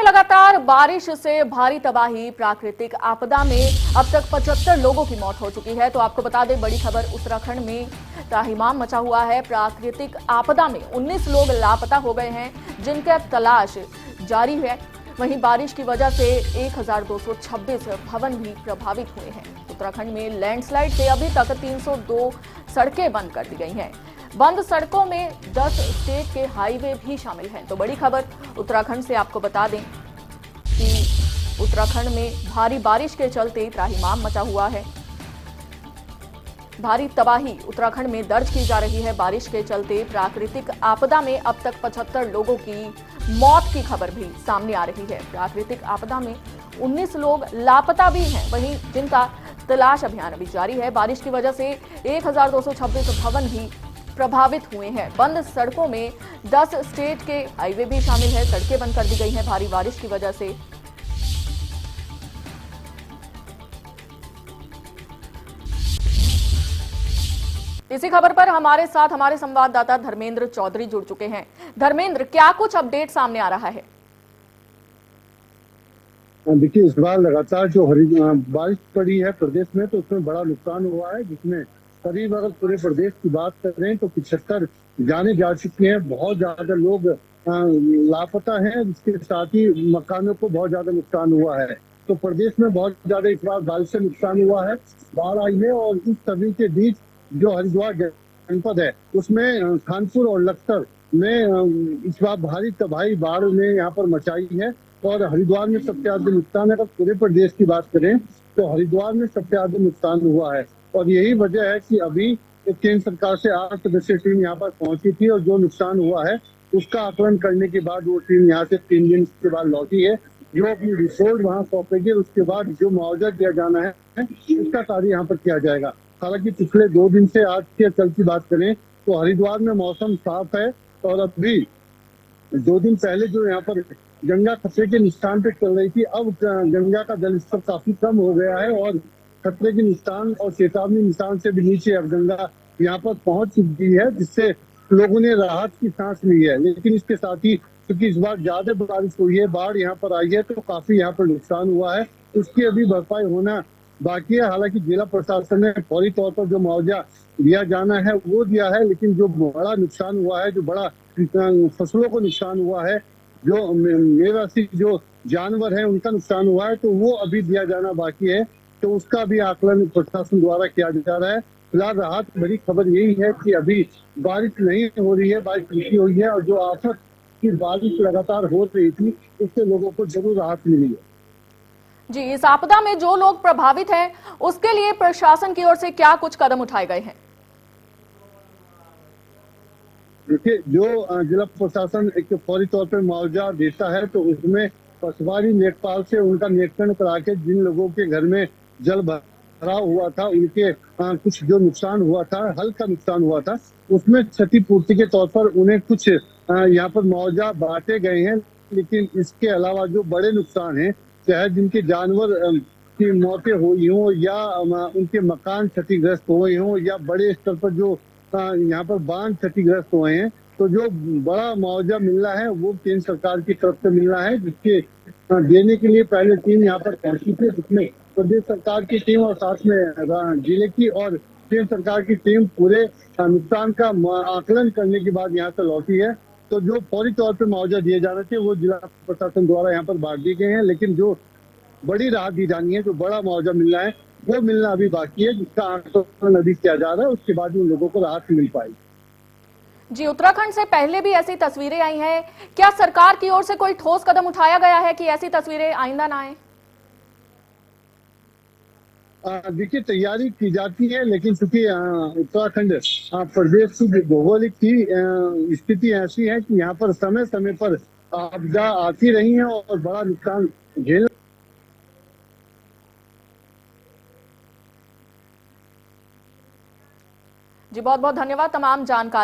लगातार बारिश से भारी तबाही, प्राकृतिक आपदा में अब तक 75 लोगों की मौत हो चुकी है। तो आपको बता दें, बड़ी खबर उत्तराखंड में त्राहिमाम मचा हुआ है। प्राकृतिक आपदा में 19 लोग लापता हो गए हैं, जिनका तलाश जारी है। वहीं बारिश की वजह से 1226 भवन भी प्रभावित हुए हैं। उत्तराखंड में लैंडस्लाइड से अभी तक 302 सड़कें बंद कर दी गई हैं। बंद सड़कों में 10 स्टेट के हाईवे भी शामिल हैं। तो बड़ी खबर उत्तराखंड से आपको बता दें कि उत्तराखंड में भारी बारिश के चलते त्राहिमाम मचा हुआ है। भारी तबाही उत्तराखंड में दर्ज की जा रही है। बारिश के चलते प्राकृतिक आपदा में अब तक 75 लोगों की मौत की खबर भी सामने आ रही है। प्राकृतिक आपदा में 19 लोग लापता भी हैं, वहीं जिनका तलाश अभियान अभी जारी है। बारिश की वजह से 1226 भवन भी प्रभावित हुए हैं। बंद सड़कों में 10 स्टेट के हाईवे भी शामिल है। सड़कें बंद कर दी गई हैं भारी बारिश की वजह से। इसी खबर पर हमारे साथ हमारे संवाददाता धर्मेंद्र चौधरी जुड़ चुके हैं। धर्मेंद्र, क्या कुछ अपडेट सामने आ रहा है? देखिए, इस बार लगातार जो बारिश पड़ी है प्रदेश में, तो उसमें बड़ा नुकसान हुआ है, जिसमें करीब अगर पूरे प्रदेश की बात करें तो 75 जाने जा चुकी हैं। बहुत ज्यादा लोग लापता हैं। इसके साथ ही मकानों को बहुत ज्यादा नुकसान हुआ है। तो प्रदेश में बहुत ज्यादा इस बार बारिश से नुकसान हुआ है, बाढ़ आई है। और इस सभी के बीच जो हरिद्वार जनपद है, उसमें खानपुर और लखतर में इस बार भारी तबाही बाढ़ ने यहाँ पर मचाई है। और हरिद्वार में सबसे ज्यादा नुकसान है। अगर पूरे प्रदेश की बात करें तो हरिद्वार में सबसे ज्यादा नुकसान हुआ है। और यही वजह है कि अभी केंद्र सरकार से 8 सदस्यीय टीम यहाँ पर पहुंची थी, और जो नुकसान हुआ है उसका आकलन करने के बाद वो टीम यहाँ से 3 दिन के बाद लौटी है, जो अपनी रिपोर्ट वहाँ सौंपेगी। उसके बाद जो मुआवजा दिया जाना है उसका कार्य यहाँ पर किया जाएगा। हालांकि पिछले 2 दिन से आज के कल की बात करें तो हरिद्वार में मौसम साफ है। और अभी 2 दिन पहले जो यहाँ पर गंगा खतरे के निशान पे चल रही थी, अब गंगा का जल स्तर काफी कम हो गया है और खतरे के निशान और चेतावनी निशान से भी नीचे अब गंगा यहाँ पर पहुंच चुकी है, जिससे लोगों ने राहत की सांस ली है। लेकिन इसके साथ ही क्योंकि इस बार ज्यादा बारिश हुई है, बाढ़ यहाँ पर आई है, तो काफी यहाँ पर नुकसान हुआ है। उसकी अभी भरपाई होना बाकी है। हालांकि जिला प्रशासन ने फौरी तौर पर जो मुआवजा दिया जाना है वो दिया है, लेकिन जो बड़ा नुकसान हुआ है, जो बड़ा फसलों को नुकसान हुआ है, जो मेवासी जो जानवर है उनका नुकसान हुआ है, तो वो अभी दिया जाना बाकी है। तो उसका भी आकलन प्रशासन द्वारा किया जा रहा है। फिलहाल राहत भरी खबर यही है कि अभी बारिश नहीं हो रही है, बारिश रुकी हुई है। और जो आफत की बारिश लगातार हो रही थी, उससे लोगों को जरूर राहत मिली है। जी, इस आपदा में जो लोग प्रभावित हैं उसके लिए प्रशासन की ओर से क्या कुछ कदम उठाए गए हैं? देखिए, जो जिला प्रशासन एक फौरी तौर पर मुआवजा देता है, तो उसमें पटवारी लेखपाल से उनका निरीक्षण करा के जिन लोगों के घर में जल भराव हुआ था, उनके कुछ जो नुकसान हुआ था, हल्का नुकसान हुआ था, उसमें क्षतिपूर्ति के तौर पर उन्हें कुछ यहाँ पर मुआवजा बांटे गए हैं। लेकिन इसके अलावा जो बड़े नुकसान हैं, चाहे जिनके जानवर की मौतें हुई हों, या उनके मकान क्षतिग्रस्त हुए हों, या बड़े स्तर पर जो यहाँ पर बांध क्षतिग्रस्त हुए हैं, तो जो बड़ा मुआवजा मिलना है वो केंद्र सरकार की तरफ से मिलना है, जिसके देने के लिए पहले टीम यहाँ पर पहुंची थी, जिसमें प्रदेश सरकार की टीम और साथ में जिले की और केंद्र सरकार की टीम पूरे नुकसान का आकलन करने के बाद यहाँ से लौटी है। तो जो फौरी तौर पर मुआवजा दिए जाने थे वो जिला प्रशासन द्वारा यहाँ पर बांट दिए गए हैं। लेकिन जो बड़ी राहत दी जानी है, जो बड़ा मुआवजा मिलना है, वो मिलना अभी बाकी है, जिसका आकलन अभी किया जा रहा है। उसके बाद उन लोगों को राहत मिल पाएगी। जी, उत्तराखंड से पहले भी ऐसी तस्वीरें आई हैं। क्या सरकार की ओर से कोई ठोस कदम उठाया गया है कि ऐसी तस्वीरें आइंदा ना आए? देखिए, तैयारी की जाती है, लेकिन चूंकि उत्तराखंड प्रदेश की भौगोलिक की स्थिति ऐसी है कि यहाँ पर समय समय पर आपदा आती रही है और बड़ा नुकसान झेल। जी, बहुत बहुत धन्यवाद तमाम जानकारी